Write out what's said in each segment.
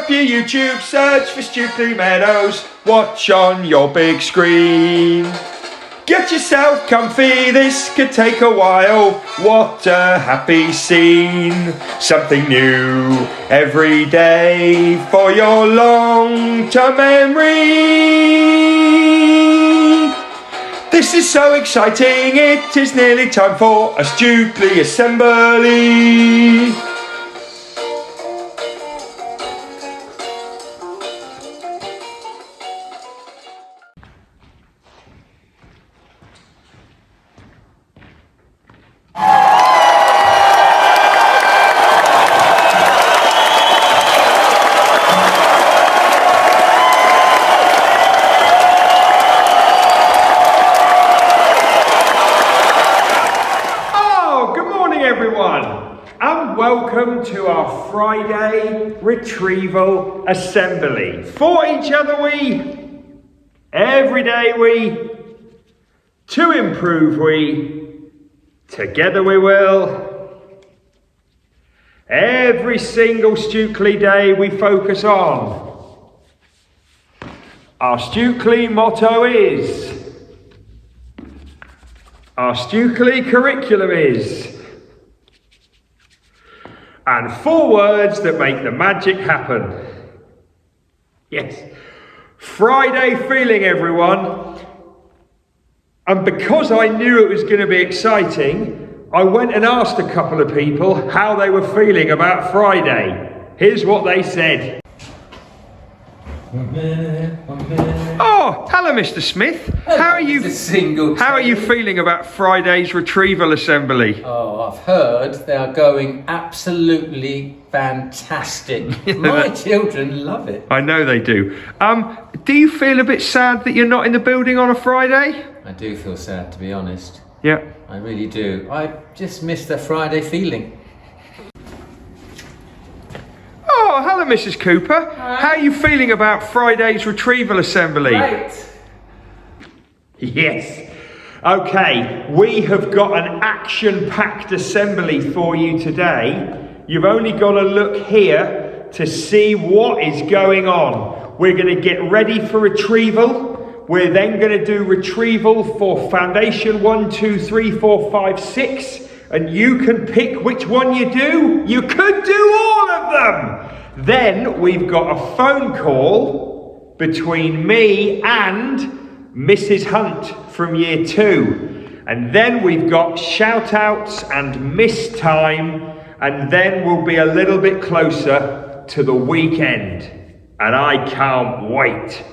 up your YouTube, search for Stukeley Meadows, watch on your big screen. Get yourself comfy, this could take a while, what a happy scene. Something new every day for your long-term memory. This is so exciting, it is nearly time for a Stukeley assembly. And welcome to our Friday retrieval assembly. For each other we, every day we, to improve we, together we will. Every single Stukeley day we focus on. Our Stukeley motto is, our Stukeley curriculum is, and 4 words that make the magic happen. Yes, Friday feeling, everyone. And because I knew it was going to be exciting, I went and asked a couple of people how they were feeling about Friday. Here's what they said. 1 minute, 1 minute. Oh, hello, Mr. Smith. How are you feeling about Friday's retrieval assembly? Oh, I've heard they are going absolutely fantastic. My children love it. I know they do. Do you feel a bit sad that you're not in the building on a Friday? I do feel sad, to be honest. Yeah. I really do. I just miss the Friday feeling. Oh, hello, Mrs. Cooper. Hi. How are you feeling about Friday's retrieval assembly? Great. Yes. Okay, we have got an action-packed assembly for you today. You've only got to look here to see what is going on. We're going to get ready for retrieval. We're then going to do retrieval for foundation 1, 2, 3, 4, 5, 6. And you can pick which one you do. You could do all of them. Then we've got a phone call between me and Mrs. Hunt from year 2. And then we've got shout outs and miss time. And then we'll be a little bit closer to the weekend. And I can't wait.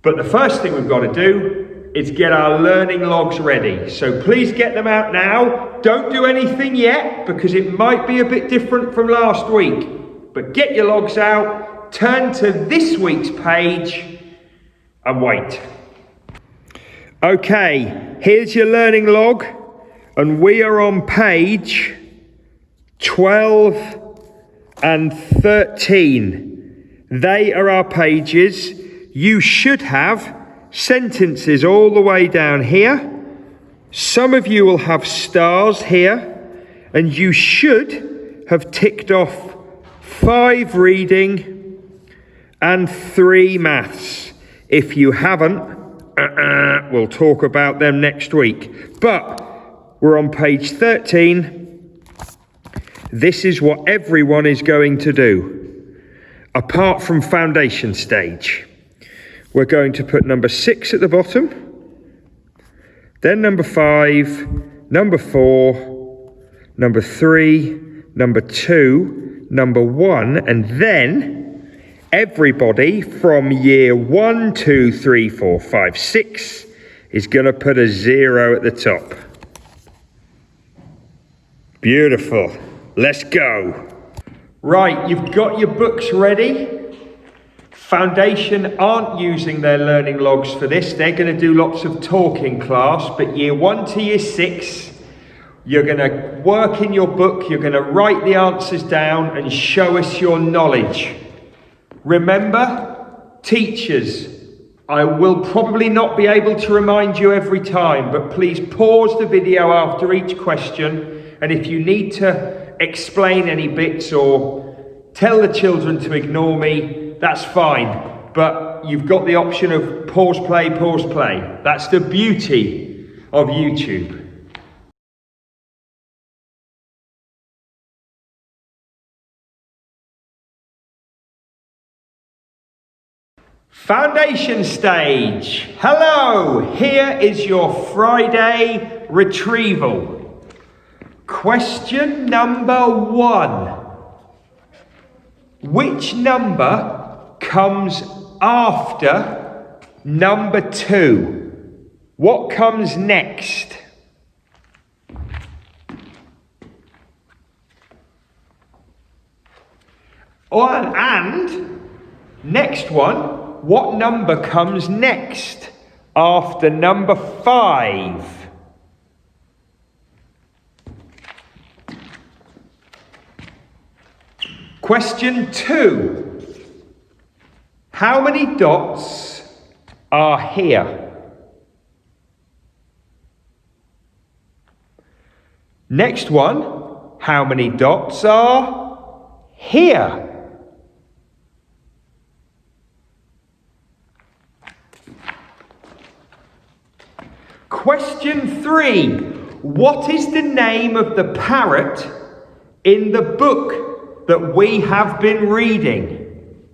But the first thing we've got to do is get our learning logs ready. So please get them out now. Don't do anything yet because it might be a bit different from last week. But get your logs out, turn to this week's page and wait. Okay, here's your learning log and we are on page 12 and 13. They are our pages. You should have sentences all the way down here. Some of you will have stars here, and you should have ticked off 5 reading and 3 maths. If you haven't, we'll talk about them next week. But we're on page 13. This is what everyone is going to do, apart from foundation stage. We're going to put number 6 at the bottom, then number 5, number 4, number 3, number 2, number 1, and then everybody from year 1, 2, 3, 4, 5, 6 is going to put a 0 at the top. Beautiful. Let's go. Right, you've got your books ready. Foundation aren't using their learning logs for this. They're going to do lots of talk in class, but year 1 to year 6, you're going to work in your book, you're going to write the answers down and show us your knowledge. Remember, teachers, I will probably not be able to remind you every time, but please pause the video after each question, and if you need to explain any bits or tell the children to ignore me, that's fine. But you've got the option of pause, play, pause, play. That's the beauty of YouTube. Foundation stage. Hello, here is your Friday retrieval. Question number 1. Which number comes after number 2? What comes next? And next one. What number comes next after number 5? Question 2. How many dots are here? Next one. How many dots are here? Question 3. What is the name of the parrot in the book that we have been reading?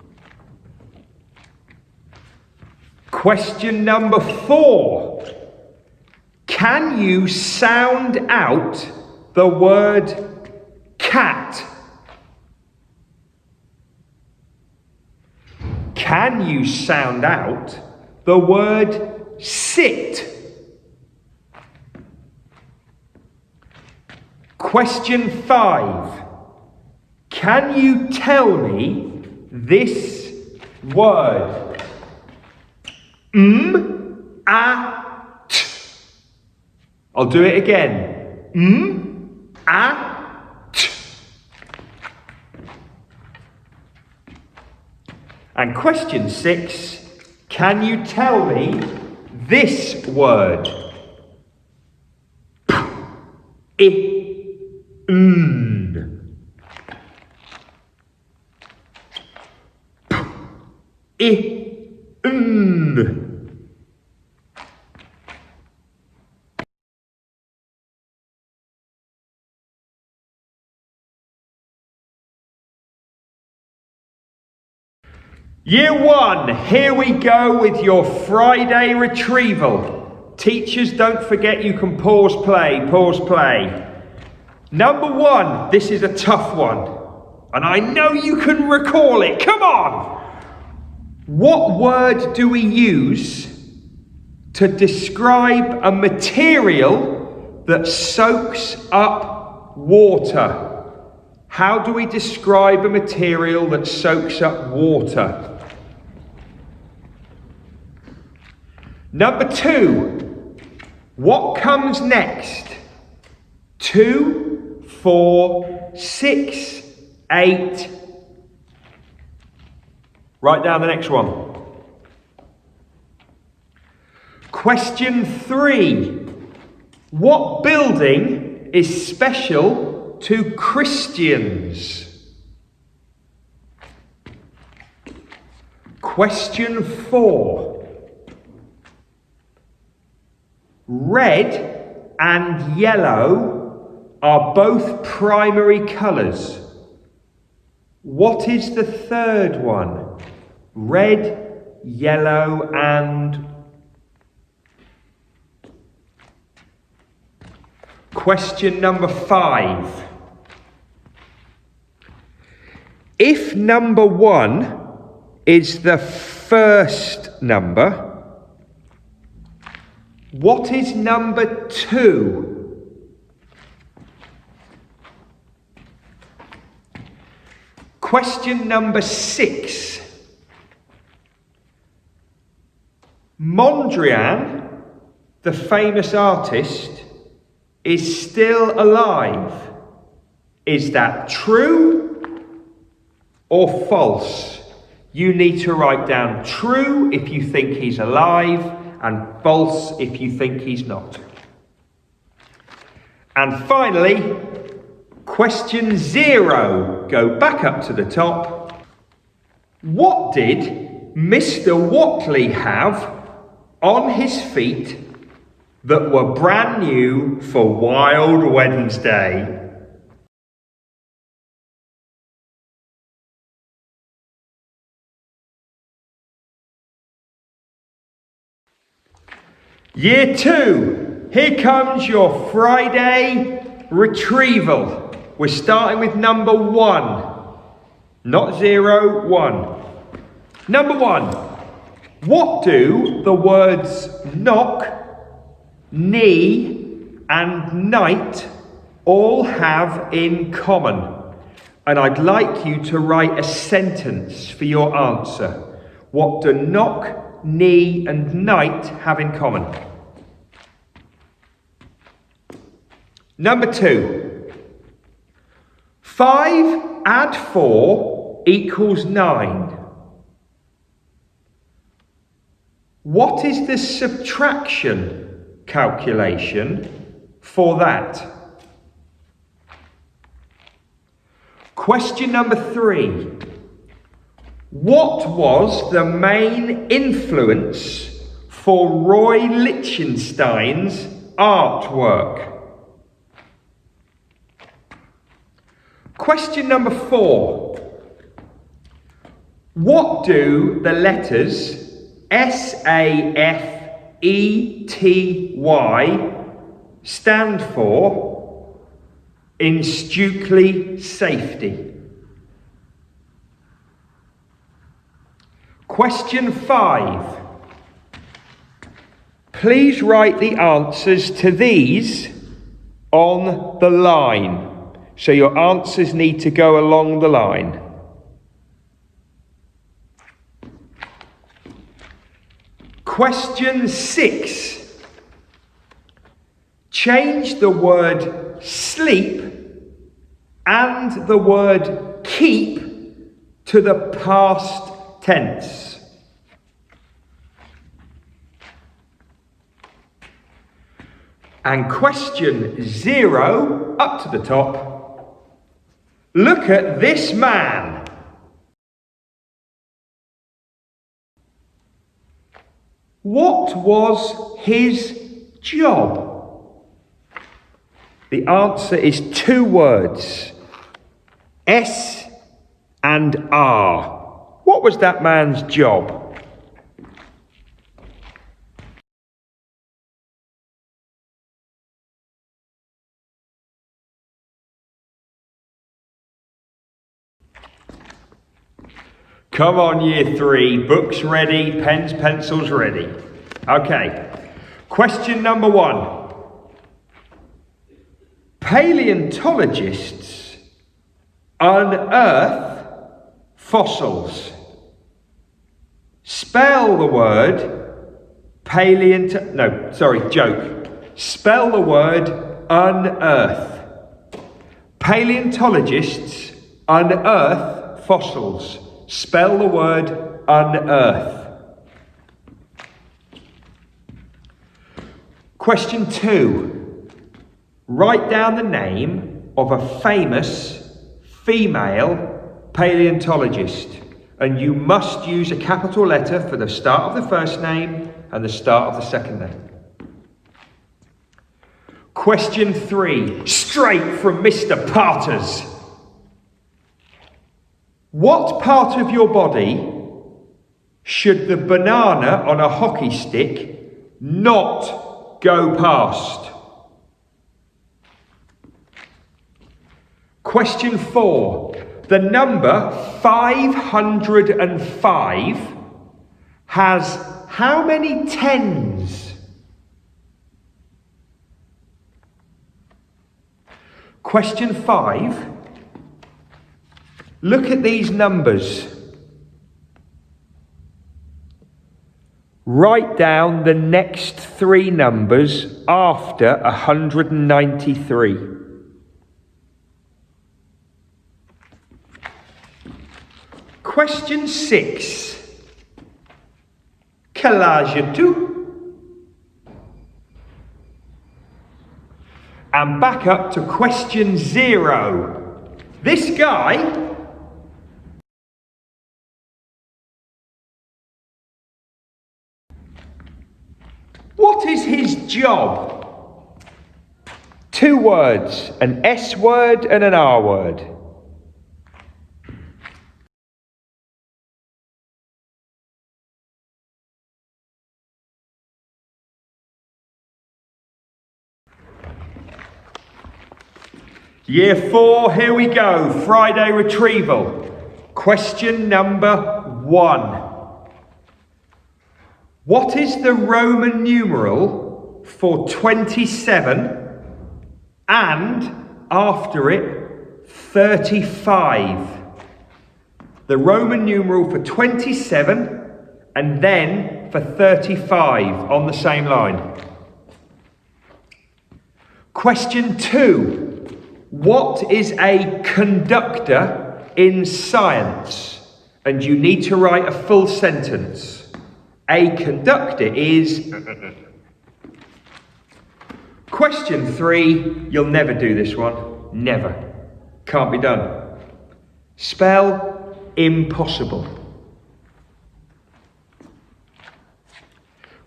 Question number 4. Can you sound out the word cat? Can you sound out the word sit? Question 5. Can you tell me this word? M-A-T. I'll do it again. M-A-T. And question 6. Can you tell me this word? P-I-N. P-I-N. Year 1, here we go with your Friday retrieval. Teachers, don't forget you can pause play, pause play. Number 1, this is a tough one, and I know you can recall it. Come on! What word do we use to describe a material that soaks up water? How do we describe a material that soaks up water? Number 2, what comes next? 2, 4, 6, 8. Write down the next one. Question 3. What building is special to Christians? Question 4. Red and yellow are both primary colours. What is the third one? Red, yellow, and... Question number 5. If number 1 is the first number, what is number 2? Question number 6. Mondrian, the famous artist, is still alive. Is that true or false? You need to write down true if you think he's alive and false if you think he's not. And finally, Question 0. Go back up to the top. What did Mr. Watley have on his feet that were brand new for Wild Wednesday? Year 2, here comes your Friday retrieval. We're starting with number 1, not 0, 1. Number 1, what do the words knock, knee and night all have in common? And I'd like you to write a sentence for your answer. What do knock, knee and night have in common? Number 2. 5 add 4 equals 9. What is the subtraction calculation for that? Question number 3. What was the main influence for Roy Lichtenstein's artwork? Question number 4. What do the letters SAFETY stand for in Stukeley safety? Question 5. Please write the answers to these on the line. So your answers need to go along the line. Question 6. Change the word sleep and the word keep to the past tense. And question 0, up to the top. Look at this man. What was his job? The answer is 2 words. S and R. What was that man's job? Come on, year 3, books ready, pens, pencils ready. Okay, question number 1. Paleontologists unearth fossils. Spell the word Spell the word unearth. Paleontologists unearth fossils. Spell the word unearth. Question 2. Write down the name of a famous female paleontologist. And you must use a capital letter for the start of the first name and the start of the second name. Question 3. Straight from Mr. Parters. What part of your body should the banana on a hockey stick not go past? Question 4. The number 505 has how many tens? Question 5. Look at these numbers. Write down the next 3 numbers after 193. Question 6. Quel âge as-tu? And back up to question 0. This guy what is his job? 2 words, an S word and an R word. Year 4, here we go, Friday retrieval. Question number 1. What is the Roman numeral for 27 and after it 35? The Roman numeral for 27 and then for 35 on the same line. Question 2. What is a conductor in science? And you need to write a full sentence. A conductor is... Question 3, you'll never do this one. Never. Can't be done. Spell impossible.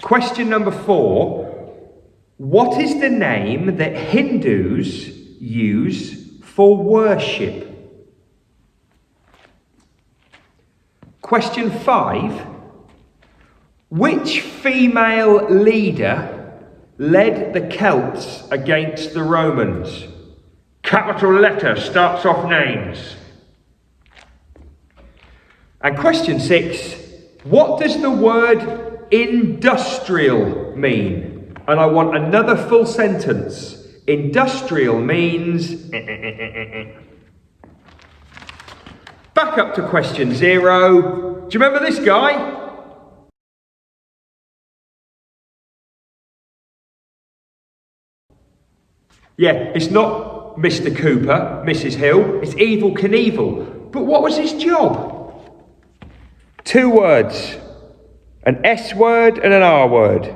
Question number 4. What is the name that Hindus use for worship? Question 5. Which female leader led the Celts against the Romans? Capital letter starts off names. And question 6. What does the word industrial mean? And I want another full sentence. Industrial means... Back up to question 0. Do you remember this guy? Yeah, it's not Mr. Cooper, Mrs. Hill, it's Evel Knievel. But what was his job? 2 words, an S word and an R word.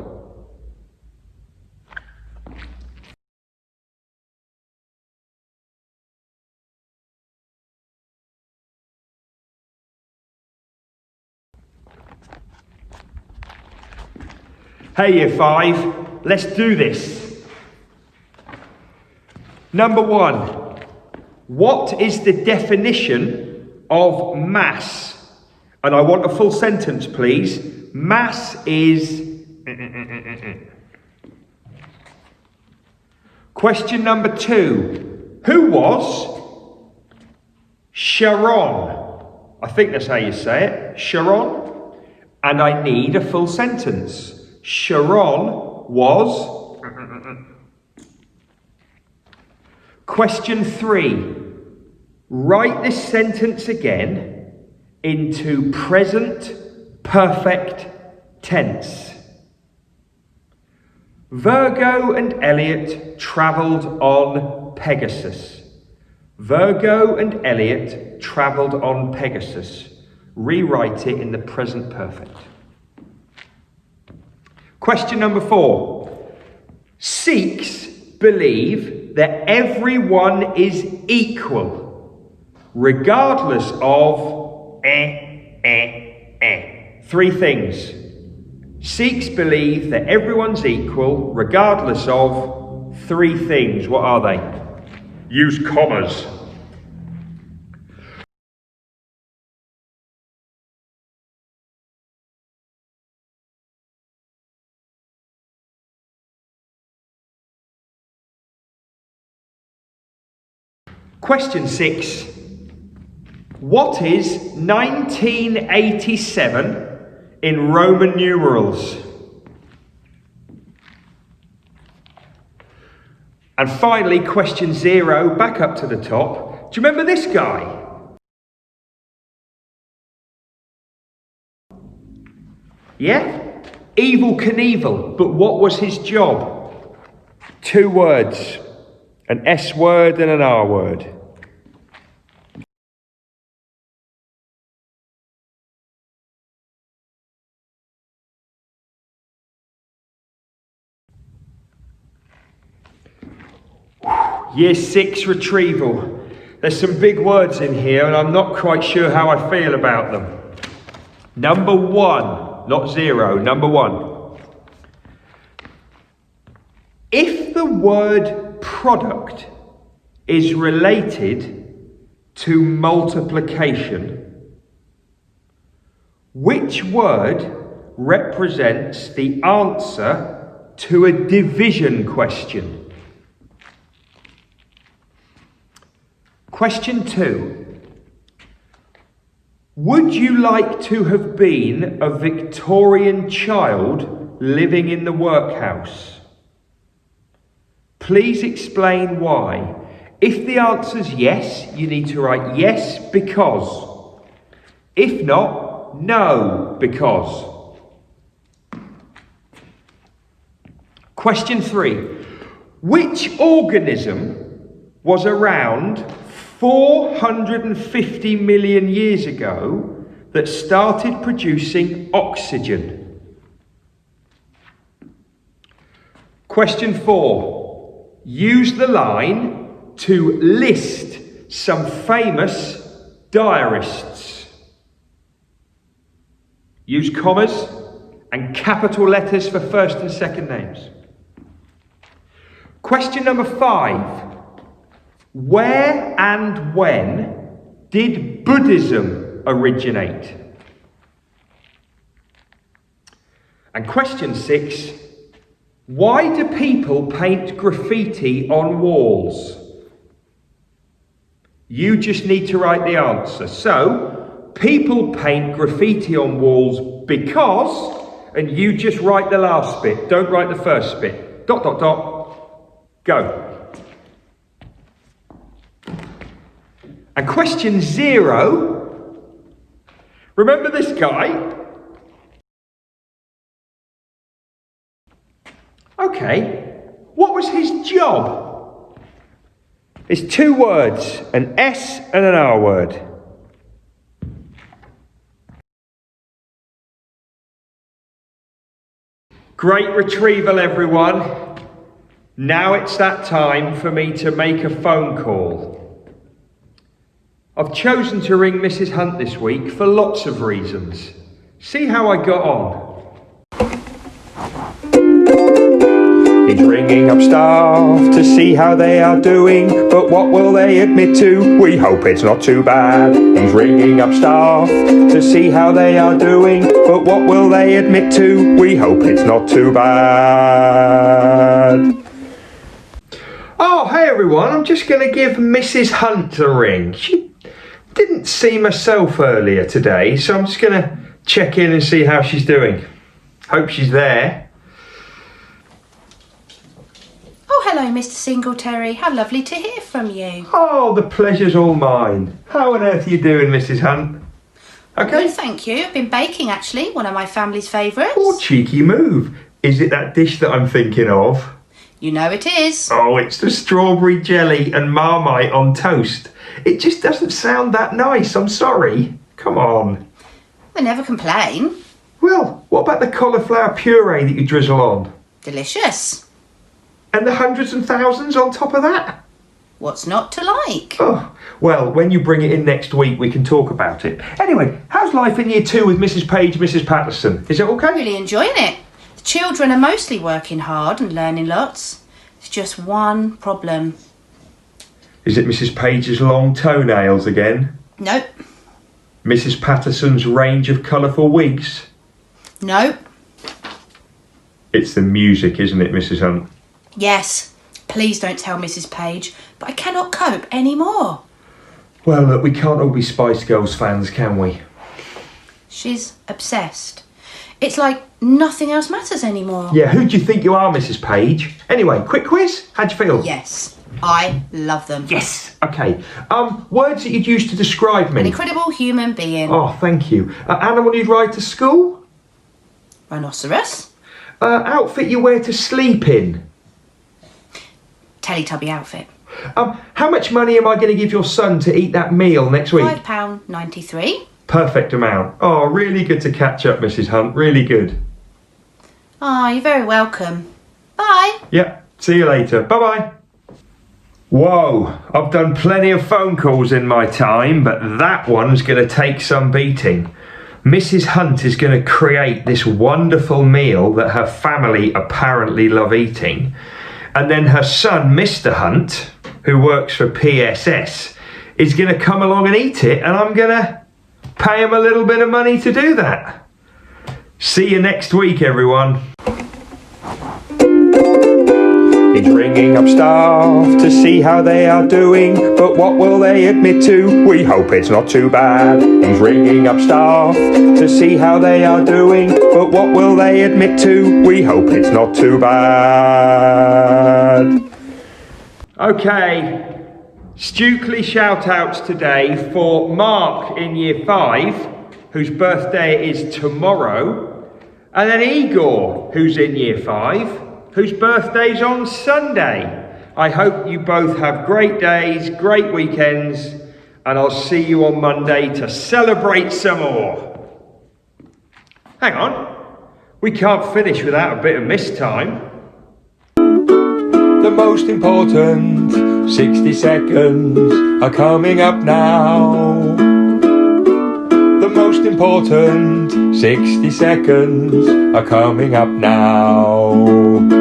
Hey, Year 5, let's do this. Number 1, what is the definition of mass? And I want a full sentence, please. Mass is... Question number 2, who was Sharon? I think that's how you say it, Sharon. And I need a full sentence. Sharon was... Question 3. Write this sentence again into present perfect tense. Virgo and Elliot travelled on Pegasus. Virgo and Elliot travelled on Pegasus. Rewrite it in the present perfect. Question number 4. Sikhs believe that everyone is equal, regardless of 3 things. Sikhs believe that everyone's equal, regardless of 3 things. What are they? Use commas. Question 6. What is 1987 in Roman numerals? And finally, question 0, back up to the top. Do you remember this guy? Yeah? Evel Knievel. But what was his job? 2 words. An S word and an R word. Year 6 retrieval. There's some big words in here and I'm not quite sure how I feel about them. Number 1, not 0, number 1. If the word product is related to multiplication, which word represents the answer to a division question? Question 2. Would you like to have been a Victorian child living in the workhouse? Please explain why. If the answer is yes, you need to write yes because. If not, no because. Question 3. Which organism was around 450 million years ago that started producing oxygen? Question 4. Use the line to list some famous diarists. Use commas and capital letters for first and second names. Question number 5. Where and when did Buddhism originate? And question 6. Why do people paint graffiti on walls? You just need to write the answer. So, people paint graffiti on walls because, and you just write the last bit. Don't write the first bit. ... Go. And question 0. Remember this guy? Okay. What was his job? It's 2 words, an S and an R word. Great retrieval, everyone. Now it's that time for me to make a phone call. I've chosen to ring Mrs. Hunt this week for lots of reasons. See how I got on. He's ringing up staff to see how they are doing, but what will they admit to? We hope it's not too bad. He's ringing up staff to see how they are doing, but what will they admit to? We hope it's not too bad. Oh, hey everyone, I'm just going to give Mrs. Hunt a ring. She didn't see myself earlier today, so I'm just going to check in and see how she's doing. Hope she's there. Oh, hello, Mr. Singletary. How lovely to hear from you. Oh, the pleasure's all mine. How on earth are you doing, Mrs. Hunt? Okay. Good, thank you. I've been baking, actually, one of my family's favourites. Oh, cheeky move. Is it that dish that I'm thinking of? You know it is. Oh, it's the strawberry jelly and Marmite on toast. It just doesn't sound that nice, I'm sorry. Come on. I never complain. Well, what about the cauliflower puree that you drizzle on? Delicious. And the hundreds and thousands on top of that? What's not to like? Oh, well, when you bring it in next week, we can talk about it. Anyway, how's life in year 2 with Mrs. Page, Mrs. Patterson? Is it okay? Really enjoying it. The children are mostly working hard and learning lots. There's just one problem. Is it Mrs. Page's long toenails again? Nope. Mrs. Patterson's range of colourful wigs? Nope. It's the music, isn't it, Mrs. Hunt? Yes. Please don't tell Mrs. Page, but I cannot cope anymore. Well, look, we can't all be Spice Girls fans, can we? She's obsessed. It's like nothing else matters anymore. Yeah, who do you think you are, Mrs. Page? Anyway, quick quiz. How'd you feel? Yes, I love them. Yes. Okay. Words that you'd use to describe me. An incredible human being. Oh, thank you. Animal you'd ride to school? Rhinoceros. Outfit you wear to sleep in? Teletubby outfit. How much money am I going to give your son to eat that meal next week? £5.93. Perfect amount. Oh, really good to catch up, Mrs. Hunt. Really good. Oh, you're very welcome. Bye. Yep. See you later. Bye-bye. Whoa, I've done plenty of phone calls in my time, but that one's going to take some beating. Mrs. Hunt is going to create this wonderful meal that her family apparently love eating. And then her son, Mr. Hunt, who works for P.S.S, is going to come along and eat it, and I'm going to pay him a little bit of money to do that. See you next week, everyone. He's ringing up staff to see how they are doing, but what will they admit to? We hope it's not too bad. He's ringing up staff to see how they are doing, but what will they admit to? We hope it's not too bad. Okay, Stukeley shout-outs today for Mark in Year 5, whose birthday is tomorrow, and then Igor, who's in Year 5, whose birthday's on Sunday. I hope you both have great days, great weekends, and I'll see you on Monday to celebrate some more. Hang on, we can't finish without a bit of M.I.S.S time. The most important 60 seconds are coming up now. The most important 60 seconds are coming up now.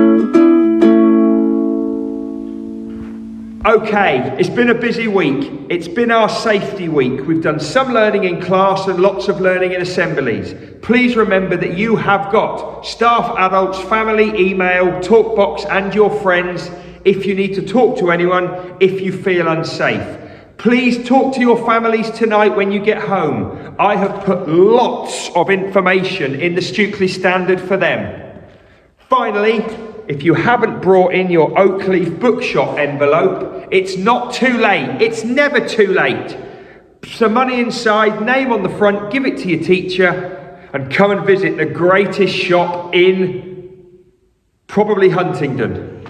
Okay, it's been a busy week. It's been our safety week. We've done some learning in class and lots of learning in assemblies. Please remember that you have got staff, adults, family, email, talkbox and your friends if you need to talk to anyone if you feel unsafe. Please talk to your families tonight when you get home. I have put lots of information in the Stukeley Standard for them. Finally, if you haven't brought in your Oakleaf bookshop envelope, it's not too late. It's never too late. Some money inside, name on the front, give it to your teacher, and come and visit the greatest shop in probably Huntingdon.